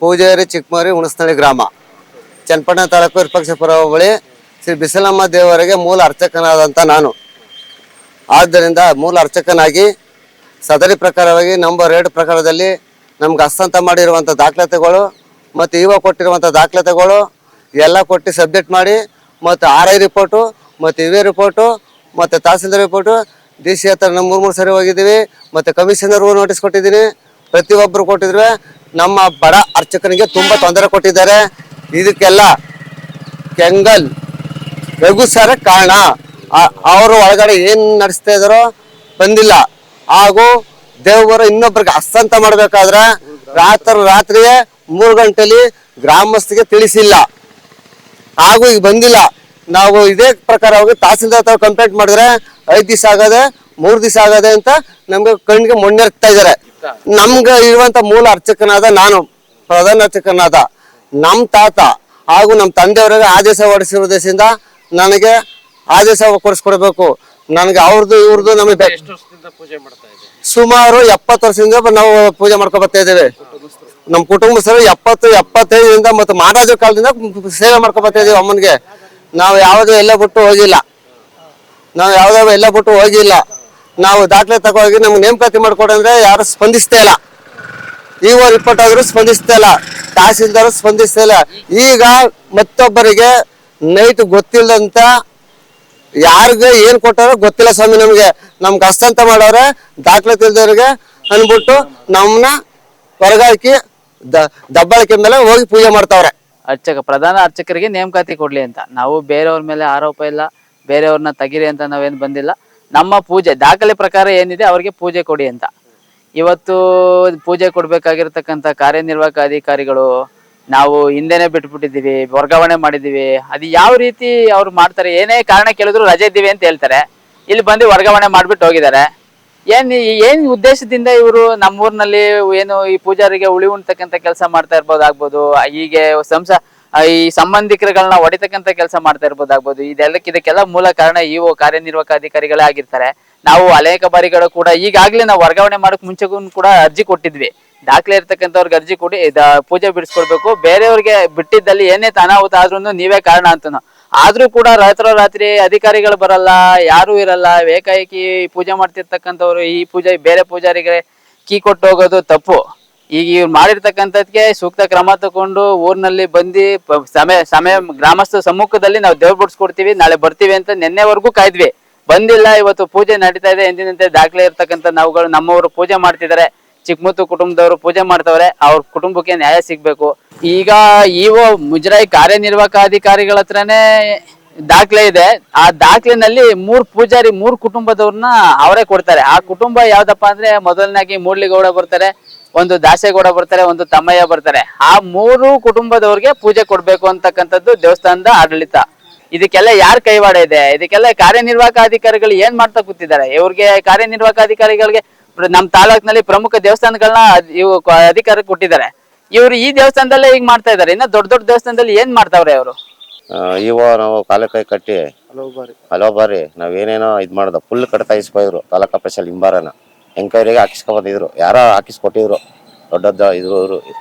ಪೂಜಾರಿ ಚಿಕ್ಕಮರಿ ಹುಣಸನಹಳ್ಳಿ ಗ್ರಾಮ, ಚನ್ನಪಟ್ಟಣ ತಾಲೂಕು ವಿರೂಪಾಕ್ಷಪುರ ಹೋಬಳಿ, ಶ್ರೀ ಬಿಸಲಮ್ಮ ದೇವರಿಗೆ ಮೂಲ ಅರ್ಚಕನಾದಂಥ ನಾನು. ಆದ್ದರಿಂದ ಮೂಲ ಅರ್ಚಕನಾಗಿ ಸದರಿ ಪ್ರಕಾರವಾಗಿ ನಂಬರ್ 2 ಪ್ರಕಾರದಲ್ಲಿ ನಮ್ಗೆ ಹಸ್ತಾಂತ ಮಾಡಿರುವಂಥ ದಾಖಲಾತಿಗಳು ಮತ್ತು ಇವಾಗ ಕೊಟ್ಟಿರುವಂಥ ದಾಖಲಾತಿಗಳು ಎಲ್ಲ ಕೊಟ್ಟು ಸಬ್ಮಿಟ್ ಮಾಡಿ, ಮತ್ತು RI ರಿಪೋರ್ಟು ಮತ್ತು ಇವೆ ರಿಪೋರ್ಟು ಮತ್ತು ತಹಸೀಲ್ದಾರ್ ರಿಪೋರ್ಟು DC ಹತ್ರ ನಮ್ಮ 3 ಸರಿ ಹೋಗಿದ್ದೀವಿ. ಮತ್ತು ಕಮಿಷನರ್ಗೂ ನೋಟಿಸ್ ಕೊಟ್ಟಿದ್ದೀನಿ. ಪ್ರತಿಯೊಬ್ಬರು ಕೊಟ್ಟಿದ್ರೆ ನಮ್ಮ ಬಡ ಅರ್ಚಕನಿಗೆ ತುಂಬ ತೊಂದರೆ ಕೊಟ್ಟಿದ್ದಾರೆ. ಇದಕ್ಕೆಲ್ಲ ಕೆಂಗಲ್ ರಘು ಸರ್ ಕಾರಣ. ಅವರು ಒಳಗಡೆ ಏನು ನಡೆಸ್ತಾ ಇದ್ದಾರೋ ಬಂದಿಲ್ಲ. ಹಾಗೂ ದೇವರು ಇನ್ನೊಬ್ಬರಿಗೆ ಹಸ್ತಾಂತ ಮಾಡಬೇಕಾದ್ರೆ ರಾತ್ರಿಯೇ 3 ಗಂಟೆಲಿ ಗ್ರಾಮಸ್ಥರಿಗೆ ತಿಳಿಸಿಲ್ಲ, ಹಾಗೂ ಈಗ ಬಂದಿಲ್ಲ. ನಾವು ಇದೇ ಪ್ರಕಾರವಾಗಿ ತಹಸೀಲ್ದಾರ್ ಹತ್ರ ಕಂಪ್ಲೇಂಟ್ ಮಾಡಿದ್ರೆ 5 ದಿವಸ ಆಗದೆ 3 ದಿವಸ ಆಗದೆ ಅಂತ ನಮ್ಗೆ ಕಣ್ಣಿಗೆ ಮೊನ್ನೆರ್ತಾ ಇದ್ದಾರೆ. ನಮ್ಗೆ ಇರುವಂತ ಮೂಲ ಅರ್ಚಕನಾದ ನಾನು, ಪ್ರಧಾನ ಅರ್ಚಕನಾದ ನಮ್ಮ ತಾತ ಹಾಗೂ ನಮ್ಮ ತಂದೆಯವರಿಗೆ ಆದೇಶ ಹೊರಡಿಸಿರುವುದರಿಂದ ನನಗೆ ಆದೇಶ ಕೊಡಿಸ್ಕೊಡ್ಬೇಕು. ನನಗೆ ಅವ್ರದ್ದು ಇವ್ರದ್ದು ನಮಗೆ ಸುಮಾರು 70 ವರ್ಷದಿಂದ ನಾವು ಪೂಜೆ ಮಾಡ್ಕೊಂಡು ಬರ್ತಾ ಇದ್ದೇವೆ. ನಮ್ಮ ಕುಟುಂಬಸ್ಥರು 70-75ರಿಂದ ಮತ್ತು ಮಹಾರಾಜರ ಕಾಲದಿಂದ ಸೇವೆ ಮಾಡ್ಕೊಂಡು ಬರ್ತಾ ಇದ್ದೀವಿ ಅಮ್ಮನಿಗೆ. ನಾವು ಯಾವುದೋ ಎಲ್ಲ ಬಿಟ್ಟು ಹೋಗಿಲ್ಲ. ನಾವು ದಾಖಲೆ ತಗೋಗಿ ನಮ್ಗೆ ನೇಮಕಾತಿ ಮಾಡ್ಕೊಡಂದ್ರೆ ಯಾರು ಸ್ಪಂದಿಸ್ತಾ ಇಲ್ಲ. ಈಗ ರಿಪೋರ್ಟ್ ಆದ್ರೂ ಸ್ಪಂದಿಸ್ತಾ ಇಲ್ಲ, ತಹಸೀಲ್ದಾರ್ ಸ್ಪಂದಿಸ್ತಾ ಇಲ್ಲ. ಈಗ ಮತ್ತೊಬ್ಬರಿಗೆ ನೈಟ್ ಗೊತ್ತಿಲ್ಲದಂತ ಯಾರಿಗೆ ಏನ್ ಕೊಟ್ಟಾರೋ ಗೊತ್ತಿಲ್ಲ ಸ್ವಾಮಿ. ನಮ್ಗೆ ಹಸ್ತಾಂತ ಮಾಡೋರೆ ದಾಖಲೆ ತಿಳಿದವ್ರಿಗೆ ಅನ್ಬಿಟ್ಟು ನಮ್ಮನ್ನ ಹೊರಗಾಕಿ ದಬ್ಬಾಳಿಕೆ ಮೇಲೆ ಹೋಗಿ ಪೂಜೆ ಮಾಡ್ತಾವ್ರೆ. ಪ್ರಧಾನ ಅರ್ಚಕರಿಗೆ ನೇಮಕಾತಿ ಕೊಡ್ಲಿ ಅಂತ ನಾವು ಬೇರೆಯವ್ರ ಮೇಲೆ ಆರೋಪ ಇಲ್ಲ, ಬೇರೆಯವ್ರನ್ನ ತೆಗಿರಿ ಅಂತ ನಾವೇನು ಬಂದಿಲ್ಲ. ನಮ್ಮ ಪೂಜೆ ದಾಖಲೆ ಪ್ರಕಾರ ಏನಿದೆ ಅವ್ರಿಗೆ ಪೂಜೆ ಕೊಡಿ ಅಂತ. ಇವತ್ತು ಪೂಜೆ ಕೊಡ್ಬೇಕಾಗಿರ್ತಕ್ಕಂಥ ಕಾರ್ಯನಿರ್ವಾಹಕ ಅಧಿಕಾರಿಗಳು ನಾವು ಹಿಂದೆನೆ ಬಿಟ್ಬಿಟ್ಟಿದೀವಿ, ವರ್ಗಾವಣೆ ಮಾಡಿದೀವಿ. ಅದು ಯಾವ ರೀತಿ ಅವ್ರು ಮಾಡ್ತಾರೆ? ಏನೇ ಕಾರಣ ಕೇಳಿದ್ರು ರಜೆ ಇದ್ದೀವಿ ಅಂತ ಹೇಳ್ತಾರೆ, ಇಲ್ಲಿ ಬಂದು ವರ್ಗಾವಣೆ ಮಾಡ್ಬಿಟ್ಟು ಹೋಗಿದ್ದಾರೆ. ಏನ್ ಉದ್ದೇಶದಿಂದ ಇವರು ನಮ್ಮೂರಿನಲ್ಲಿ ಏನು ಈ ಪೂಜಾರಿಗೆ ಉಳಿ ಉಣ್ತಕ್ಕಂಥ ಕೆಲಸ ಮಾಡ್ತಾ ಇರ್ಬೋದಾಗ್ಬೋದು, ಹೀಗೆ ಈ ಸಂಬಂಧಿಕರುಗಳನ್ನ ಹೊಡಿತಕ್ಕಂಥ ಕೆಲಸ ಮಾಡ್ತಾ ಇರ್ಬೋದಾಗ್ಬೋದು. ಇದಕ್ಕೆಲ್ಲ ಮೂಲ ಕಾರಣ ಕಾರ್ಯನಿರ್ವಾಹಕ ಅಧಿಕಾರಿಗಳೇ ಆಗಿರ್ತಾರೆ. ನಾವು ಅನೇಕ ಬಾರಿಗಳು ಕೂಡ ಈಗಾಗ್ಲೇ ನಾವು ವರ್ಗಾವಣೆ ಮಾಡಕ್ ಮುಂಚೆಗೂ ಕೂಡ ಅರ್ಜಿ ಕೊಟ್ಟಿದ್ವಿ. ದಾಖಲೆ ಇರ್ತಕ್ಕಂಥವ್ರಿಗೆ ಅರ್ಜಿ ಕೊಡಿ ಪೂಜೆ ಬಿಡಿಸ್ಕೊಡ್ಬೇಕು, ಬೇರೆಯವ್ರಿಗೆ ಬಿಟ್ಟಿದ್ದಲ್ಲಿ ಏನೇ ಅನಾಹುತ ಆದ್ರೂ ನೀವೇ ಕಾರಣ ಅಂತನೂ. ಆದ್ರೂ ಕೂಡ ರಾತ್ರಿ ಅಧಿಕಾರಿಗಳು ಬರಲ್ಲ, ಯಾರು ಇರಲ್ಲ. ಏಕಾಏಕಿ ಪೂಜೆ ಮಾಡ್ತಿರ್ತಕ್ಕಂಥವ್ರು ಈ ಬೇರೆ ಪೂಜಾರಿಗೆ ಕೀ ಕೊಟ್ಟು ಹೋಗೋದು ತಪ್ಪು. ಈಗ ಇವ್ರು ಮಾಡಿರ್ತಕ್ಕಂಥದ್ಕೆ ಸೂಕ್ತ ಕ್ರಮ ತಗೊಂಡು ಊರಿನಲ್ಲಿ ಬಂದು ಸಮಯ ಗ್ರಾಮಸ್ಥ ಸಮ್ಮುಖದಲ್ಲಿ ನಾವು ದೇವ್ರ ಬಿಡಿಸ್ಕೊಡ್ತೀವಿ, ನಾಳೆ ಬರ್ತೀವಿ ಅಂತ ನಿನ್ನೆವರೆಗೂ ಕಾಯ್ದ್ವಿ, ಬಂದಿಲ್ಲ. ಇವತ್ತು ಪೂಜೆ ನಡೀತಾ ಇದೆ, ಎಂದಿನಂತೆ ದಾಖಲೆ ಇರ್ತಕ್ಕಂಥ ನಾವುಗಳು ನಮ್ಮವರು ಪೂಜೆ ಮಾಡ್ತಿದ್ದಾರೆ, ಚಿಕ್ಕಮುತ್ತು ಕುಟುಂಬದವರು ಪೂಜೆ ಮಾಡ್ತವ್ರೆ. ಅವ್ರ ಕುಟುಂಬಕ್ಕೆ ನ್ಯಾಯ ಸಿಗ್ಬೇಕು. ಈಗ ಮುಜರಾಯಿ ಕಾರ್ಯನಿರ್ವಾಹಕ ಅಧಿಕಾರಿಗಳ ಹತ್ರನೇ ದಾಖಲೆ ಇದೆ. ಆ ದಾಖಲೆನಲ್ಲಿ 3 ಪೂಜಾರಿ 3 ಕುಟುಂಬದವ್ರನ್ನ ಅವರೇ ಕೊಡ್ತಾರೆ. ಆ ಕುಟುಂಬ ಯಾವ್ದಪ್ಪ ಅಂದ್ರೆ ಮೊದಲನಾಗಿ ಮೂಡ್ಲಿಗೌಡ ಬರ್ತಾರೆ, ಒಂದು ದಾಸೇಗೌಡ ಬರ್ತಾರೆ, ಒಂದು ತಮ್ಮಯ್ಯ ಬರ್ತಾರೆ. ಆ 3 ಕುಟುಂಬದವ್ರಿಗೆ ಪೂಜೆ ಕೊಡ್ಬೇಕು ಅಂತಕ್ಕಂಥದ್ದು ದೇವಸ್ಥಾನದ ಆಡಳಿತ. ಇದಕ್ಕೆಲ್ಲ ಯಾರ ಕೈವಾಡ ಇದೆ? ಇದಕ್ಕೆಲ್ಲ ಕಾರ್ಯನಿರ್ವಾಹಕ ಅಧಿಕಾರಿಗಳು ಏನ್ ಮಾಡ್ತಾ ಕೂತಿದ್ದಾರೆ? ಇವ್ರಿಗೆ ಕಾರ್ಯನಿರ್ವಾಹಕ ಅಧಿಕಾರಿಗಳಿಗೆ ನಮ್ ತಾಲೂಕಿನಲ್ಲಿ ಪ್ರಮುಖ ದೇವಸ್ಥಾನಗಳನ್ನ ಅಧಿಕಾರ ಕೊಟ್ಟಿದ್ದಾರೆ. ಇವ್ರು ಈ ದೇವಸ್ಥಾನದಲ್ಲೇ ಈಗ ಮಾಡ್ತಾ ಇದಾರೆ. ಇನ್ನ ದೊಡ್ಡ ದೊಡ್ಡ ದೇವಸ್ಥಾನದಲ್ಲಿ ಏನ್ ಮಾಡ್ತಾವ್ರೆ ಅವರು? ನಾವು ಕಾಲ ಕೈ ಕಟ್ಟಿ ಹಲವು ಬಾರಿ ನಾವೇನೇನೋ ಇದ್ ಮಾಡ್ದ ಫುಲ್ ಕಟ್ತಾ ಇಸ್ಕೊಯ್ರು. ತಾಲೂಕಾ ಸ್ಪೆಷಲ್ ಹಿಂಬಾರನ ಎಂಕ್ವೈರಿಗೆ ಹಾಕಿಸ್ಕೊಬಂದಿದ್ರು, ಯಾರೋ ಹಾಕಿಸ್ಕೊಟ್ಟಿದ್ರು. ದೊಡ್ಡದ ಇದ್ರು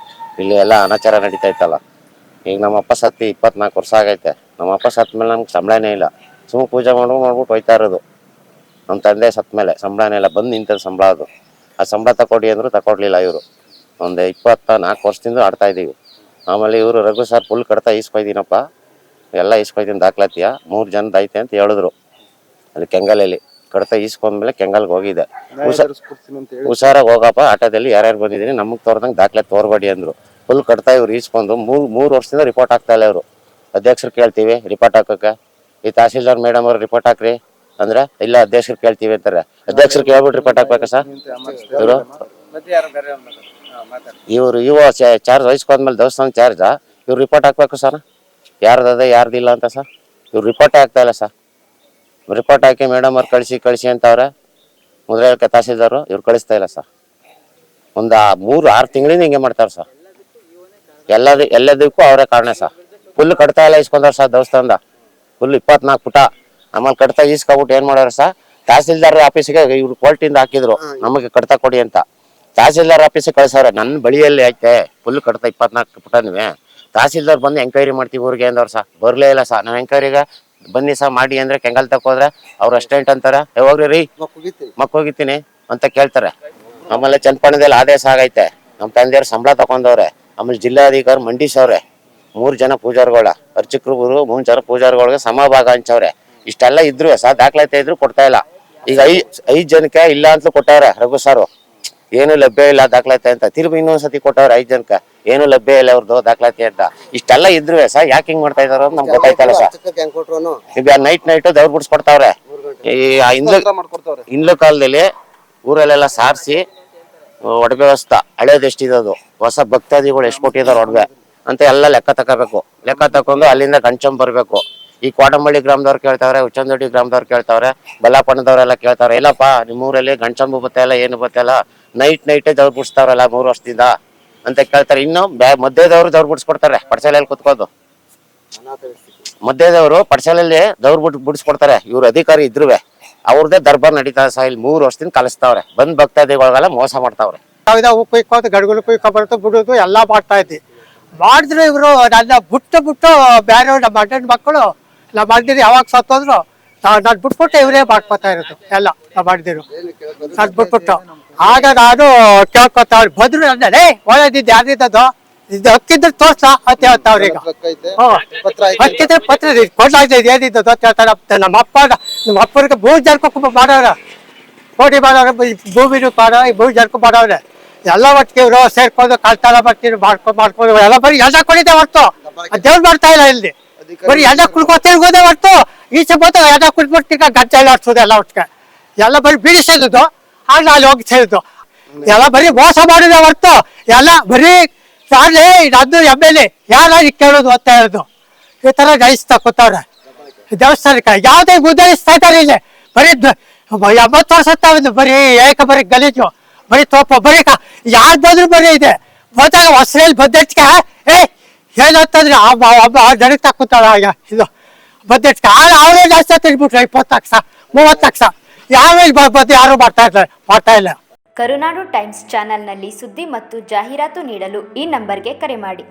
ಇಲ್ಲಿ ಎಲ್ಲ ಅನಾಚಾರ ನಡೀತಾ ಇತ್ತಲ್ಲ. ಈಗ ನಮ್ಮಪ್ಪ ಸತ್ತಿ 24 ವರ್ಷ ಆಗೈತೆ. ನಮ್ಮಪ್ಪ ಸತ್ ಮೇಲೆ ನಮ್ಗೆ ಸಂಬಳನೇ ಇಲ್ಲ, ಸುಮ್ಮ ಪೂಜೆ ಮಾಡ್ಬಿಟ್ಟು ಹೋಯ್ತಾ ಇರೋದು. ನಮ್ಮ ತಂದೆ ಸತ್ ಮೇಲೆ ಸಂಬಳನೇ ಇಲ್ಲ, ಬಂದು ನಿಂತದ ಸಂಬಳ. ಅದು ಆ ಸಂಬಳ ತಕೊಡಿ ಅಂದ್ರು ತಕೊಡ್ಲಿಲ್ಲ. ಇವರು ಒಂದು 24 ವರ್ಷದಿಂದ ಆಡ್ತಾ ಇದೀವಿ. ಆಮೇಲೆ ಇವರು ರಘು ಸರ್ ಫುಲ್ ಕಟ್ತಾ ಈಸ್ಕೊಯ್ದೀನಪ್ಪ, ಎಲ್ಲ ಈಸ್ಕೊಯ್ತೀನಿ ದಾಖಲಾತಿಯ 3 ಜನದ ಐತೆ ಅಂತ ಹೇಳಿದ್ರು. ಅಲ್ಲಿ ಕೆಂಗಲಲ್ಲಿ ಕಡ್ತಾ ಈಸ್ಕೊಂಡ್ಮೇಲೆ ಕೆಂಗಲ್ಗೆ ಹೋಗಿದ್ದೆ. ಹುಷಾರಾಗಿ ಹೋಗಪ್ಪ, ಆಟೋದಲ್ಲಿ ಯಾರ್ಯಾರು ಬಂದಿದ್ದೀನಿ ನಮಗ್ ತೋರ್ದಂಗೆ ದಾಖಲೆ ತೋರ್ಬೇಡಿ ಅಂದ್ರು. ಫುಲ್ ಕಟ್ತಾ ಇವ್ರು ಈಸ್ಕೊಂಡು 3 ವರ್ಷದಿಂದ ರಿಪೋರ್ಟ್ ಆಗ್ತಾ ಇಲ್ಲ. ಇವರು ಅಧ್ಯಕ್ಷರು ಕೇಳ್ತೀವಿ ರಿಪೋರ್ಟ್ ಹಾಕಕ್ಕೆ, ಈ ತಹಸೀಲ್ದಾರ್ ಮೇಡಮ್ ಅವ್ರು ರಿಪೋರ್ಟ್ ಹಾಕ್ರಿ ಅಂದ್ರೆ ಇಲ್ಲ ಅಧ್ಯಕ್ಷರು ಕೇಳ್ತೀವಿ ಅಂತಾರೆ. ಅಧ್ಯಕ್ಷರು ಕೇಳ್ಬಿಟ್ಟು ರಿಪೋರ್ಟ್ ಹಾಕ್ಬೇಕಾ ಸರ್? ಇವರು ಚಾರ್ಜ್ ವಹಿಸ್ಕೊಂಡ್ಮೇಲೆ ದೇವಸ್ಥಾನ ಚಾರ್ಜ್ ಇವ್ರು ರಿಪೋರ್ಟ್ ಹಾಕ್ಬೇಕು ಸರ್. ಯಾರ್ದದ ಯಾರ್ದಿಲ್ಲ ಅಂತ ಸರ್ ಇವ್ರು ರಿಪೋರ್ಟ್ ಆಗ್ತಾ ಇಲ್ಲ ಸರ್. ರಿಪೋರ್ಟ್ ಹಾಕಿ ಮೇಡಮ್ ಅವ್ರು ಕಳಿಸಿ ಅಂತವ್ರೆ ಮುದ್ರಾಯಕ ತಹಸೀಲ್ದಾರು. ಇವ್ರು ಕಳಿಸ್ತಾ ಇಲ್ಲ ಸರ್. ಒಂದು 3-6 ತಿಂಗಳಿಂದ ಹಿಂಗೆ ಮಾಡ್ತಾರೆ ಸರ್. ಎಲ್ಲದಕ್ಕೂ ಅವರೇ ಕಾರಣ ಸರ್. ಫುಲ್ ಕಟ್ತಾ ಎಲ್ಲ ಇಸ್ಕೊಂಡ್ರ ಸರ್ ದೇವಸ್ಥಾನದ ಫುಲ್ 24 ಪುಟ. ಆಮೇಲೆ ಕಟ್ತಾ ಈಸ್ಕೊಬಿಟ್ಟು ಏನ್ ಮಾಡೋರು ಸರ್, ತಹಸೀಲ್ದಾರ್ ಆಫೀಸಿಗೆ ಇವ್ರು ಕೋರ್ಟಿಂದ ಹಾಕಿದ್ರು ನಮಗೆ ಕಟ್ತಾ ಕೊಡಿ ಅಂತ. ತಹಸೀಲ್ದಾರ್ ಆಫೀಸಿಗೆ ಕಳ್ಸವ್ರೆ. ನನ್ನ ಬಳಿಯಲ್ಲಿ ಐತೆ ಫುಲ್ ಕಟ್ತಾ 24 ಪುಟನುವೆ. ತಹಸೀಲ್ದಾರ್ ಬಂದು ಎಂಕ್ವೈರಿ ಮಾಡ್ತೀವಿ ಊರಿಗೆ ಅಂದವ್ರು ಸಹ ಬರ್ಲೇ ಇಲ್ಲ ಸಹ. ನಾನು ಎಂಕ್ವೈರಿಗೆ ಬನ್ನಿ ಸಹ ಮಾಡಿ ಅಂದ್ರೆ ಕೆಂಗಲ್ ತಕೋದ್ರೆ ಅವ್ರ ಅಸ್ಟೆಂಟ್ ಅಂತಾರೆ ಯಾವಾಗ್ರಿ ರೀ ಮಕ್ಕೋಗಿತ್ತೀನಿ ಅಂತ ಕೇಳ್ತಾರೆ. ಆಮೇಲೆ ಚನ್ನಪಟ್ಟಣದಲ್ಲಿ ಆದೇಶ ಆಗೈತೆ, ನಮ್ಮ ತಂದೆಯವ್ರು ಸಂಬಳ ತಕೊಂಡವ್ರೆ. ಆಮೇಲೆ ಜಿಲ್ಲಾಧಿಕಾರಿ ಮಂಡಿಸವ್ರೆ 3 ಜನ ಪೂಜಾರಿಗಳ ಅರ್ಚಕರು 3 ಜನ ಪೂಜಾರಿಗಳಿಗೆ ಸಮಭಾಗ ಹಂಚವ್ರೆ. ಇಷ್ಟೆಲ್ಲ ಇದ್ರು ಸಹ ದಾಖಲಾತಿ ಇದ್ರು ಕೊಡ್ತಾ ಇಲ್ಲ. ಈಗ 5 ಜನಕ್ಕೆ ಇಲ್ಲ ಅಂತಲೂ ಕೊಟ್ಟವ್ರೆ ರಘು ಸಾರು, ಏನು ಲಭ್ಯ ಇಲ್ಲ ದಾಖಲಾತಿ ಅಂತ. ತಿರುಗಿ ಇನ್ನೊಂದ್ಸತಿ ಕೊಟ್ಟವ್ರೆ 5 ಜನಕ್ಕೆ, ಏನು ಲಭ್ಯ ಇಲ್ಲ ಅವ್ರದ್ದು ದಾಖಲಾತಿ ಅಂತ. ಇಷ್ಟೆಲ್ಲ ಇದ್ರು ಸಹ ಯಾಕೆ ಹಿಂಗ್ ಮಾಡ್ತಾ ಇದಾರೋ ನಮ್ಗೆ ಗೊತ್ತಾಯ್ತಲ್ಲ ಸರ್. ಈಗ ನೈಟ್ ದವ್ರು ಬಿಡಿಸ್ಕೊಡ್ತಾವ್ರೆ. ಈ ಹಿಂದ್ಲ ಕಾಲದಲ್ಲಿ ಊರಲ್ಲೆಲ್ಲ ಸಾರಿಸಿ ಒಡವೆ ವ್ಯವಸ್ಥೆ ಹಳೇದು ಎಷ್ಟಿರೋದು, ಹೊಸ ಭಕ್ತಾದಿಗಳು ಎಷ್ಟು ಕೊಟ್ಟಿದ್ದಾರೆ ಒಡವೆ ಅಂತ ಎಲ್ಲ ಲೆಕ್ಕ ತಗೋಬೇಕು. ಲೆಕ್ಕ ತಕೊಂಡು ಅಲ್ಲಿಂದ ಗಂಚಂ ಬರ್ಬೇಕು. ಈ ಕೋಟಂಬಳ್ಳಿ ಗ್ರಾಮದವ್ರು ಕೇಳ್ತಾವ್ರೆ, ಉಚ್ಚಂದೊಡ್ಡಿ ಗ್ರಾಮದವ್ರು ಕೇಳ್ತಾವ್ರೆ, ಬಲ್ಲಾಪಣ್ಣದವ್ರೆಲ್ಲ ಕೇಳ್ತಾವ್ರೆ. ಇಲ್ಲಪ್ಪ ನಿಮ್ಮೂರಲ್ಲಿ ಗಂಚಂಬು ಬತ್ತಲ್ಲ ಏನು ಬತ್ತಲ್ಲ, ನೈಟೇ ದವ್ರು ಬಿಡಿಸ್ತಾವ್ರಲ್ಲ 3 ವರ್ಷದಿಂದ ಅಂತ ಕೇಳ್ತಾರೆ. ಇನ್ನು ಮಧ್ಯದವ್ರು ದವ್ರು ಬಿಡಿಸ್ಕೊಡ್ತಾರೆ ಪಡ್ಸಾಲೆಯಲ್ಲಿ ಕುತ್ಕೋದು. ಮಧ್ಯದವರು ಪಡ್ಸಾಲಲ್ಲಿ ದವ್ರು ಬಿಡಿಸ್ಕೊಡ್ತಾರೆ. ಇವ್ರ ಅಧಿಕಾರಿ ಇದ್ರುವೆ ಅವ್ರದ್ದೇ ದರ್ಬಾರ್ ನಡೀತಾ ಸಹ ಇಲ್ಲಿ 3 ವರ್ಷದಿಂದ ಕಲಿಸ್ತಾವ್ರೆ. ಬಂದ್ ಭಕ್ತಾದಿಗಳಿಗೆಲ್ಲ ಮೋಸ ಮಾಡ್ತಾವ್ರೆ. ಕುಯ್ಕೋದು ಗಡ್ಗಳು ಕುಯ್ಕೊಬಾರ್ದು ಬಿಡೋದು ಎಲ್ಲ ಮಾಡ್ತಾ ಇದ್ವಿ. ಮಾಡಿದ್ರು ಇವರು ನನ್ನ ಬಿಟ್ಟು ಬೇರೆ ನಮ್ಮ ಅಣ್ಣನ ಮಕ್ಕಳು ನಮ್ಮ ಅಣ್ಣರು ಯಾವಾಗ ಸತ್ತೋದ್ರು ನಾನು ಬಿಟ್ಬಿಟ್ಟು ಇವರೇ ಮಾಡ್ಕೊತಾ ಇರೋದು ಎಲ್ಲ ನಮ್ಮ ಅಣ್ಣದಿರು. ನಾನು ಬಿಟ್ಬಿಟ್ಟು ಆಗ ನಾನು ಕೇಳ್ಕೊತಾ ಬಂದ್ರು ಅಂದ್ರೆ ಒಳ್ಳೆದಿದ್ದು ಯಾರಿದ್ದದು ಇದು ಹಕ್ಕಿದ್ರೆ ತೋರ್ಸ ಅಂತ ಹೇಳ್ತಾವ್ರ. ಈಗ ಹಕ್ಕಿದ್ರೆ ಪತ್ರ ಕೊಡ್ಲಾಗ್ತದೆ ಏನಿದ್ದದು ಅಂತ ಹೇಳ್ತಾರೆ. ನಮ್ಮ ಅಪ್ಪರಿಗೆ 3 ಜನಕ್ಕೆ ಮಾಡೋರ ಕೋಟಿ ಮಾಡೋರ, ಭೂಮಿನೂ ಮಾಡೋ, ಈ 3 ಜನಕ್ಕೂ ಮಾಡೋವ್ರೆ. ಎಲ್ಲ ಒಟ್ಟಿಗೆ ಇವರು ಸೇರ್ಕೊಂಡು ಕಳ್ತಾರ ಬರ್ತೀವಿ ಮಾಡ್ಕೊಂಡು ಎಲ್ಲ ಬರೀ ಎಣ್ಣ ಕೊಡಿದೆ ಹೊರ್ತು ದೇವ್ರು ಮಾಡ್ತಾ ಇಲ್ಲ. ಇಲ್ಲಿ ಬರೀ ಎಣ್ಣ ಕುಡ್ಕೋತಿರ್ಗೋದೇ ಹೊರ್ತು ಈಚೆ ಬಂದು ಎಣ್ಣ ಕುಡ್ಬಿಟ್ಟು ಈಗ ಗಂಟೆ ಎಲ್ಲ ಆಡ್ಸೋದು ಎಲ್ಲ ಒಟ್ಟಿಗೆ ಎಲ್ಲ ಬರೀ ಬೀಡಿ ಸೇರಿದ್ದು ಆಗ ಅಲ್ಲಿ ಹೋಗಿ ಸೇರಿದ್ದು ಎಲ್ಲ ಬರೀ ಮೋಸ ಮಾಡಿದೆ ಹೊರ್ತು ಎಲ್ಲ ಬರೀ ಸಾರ್ಲಿ ನಂದು MLA ಯಾರು ಕೇಳೋದು ಅಂತ ಹೇಳೋದು ಈ ಥರ ನಯಿಸ್ತಾ ಕೂತವ್ರೆ. ದೇವಸ್ಥಾನಕ್ಕೆ ಯಾವುದೇ ಗುದ್ದಲಿಸ್ತಾ ಇದ್ದಾರೆ ಇಲ್ಲಿ. ಬರೀ 80 ವರ್ಷ ಬರೀ ಬರೀ ಗಲೀಜು, ಬರೀ ತೋಪ, ಬರೀ ಯಾರು ಬಂದ್ರು ಬರೀ ಇದೆ. ಹೋದಾಗ ಹೊಸರಲ್ಲಿ ಬದ್ದೆಟ್ಗೆ ಏನಂತಂದ್ರೆ ನನಗೆ ತಕ್ಕೊತಾಳ ಇದು ಬದ್ದೆಟ್ಗೆ ಅವರೇ ಜಾಸ್ತಿ ತಿನ್ಬಿಟ್ರೆ 20 ಲಕ್ಷ 30 ಲಕ್ಷ ಯಾವೇನು ಬಂದು ಯಾರು ಮಾಡ್ತಾ ಇಲ್ಲ. ಕರುನಾಡು ಟೈಮ್ಸ್ ಚಾನೆಲ್ನಲ್ಲಿ ಸುದ್ದಿ ಮತ್ತು ಜಾಹೀರಾತು ನೀಡಲು ಈ ನಂಬರ್ಗೆ ಕರೆ ಮಾಡಿ.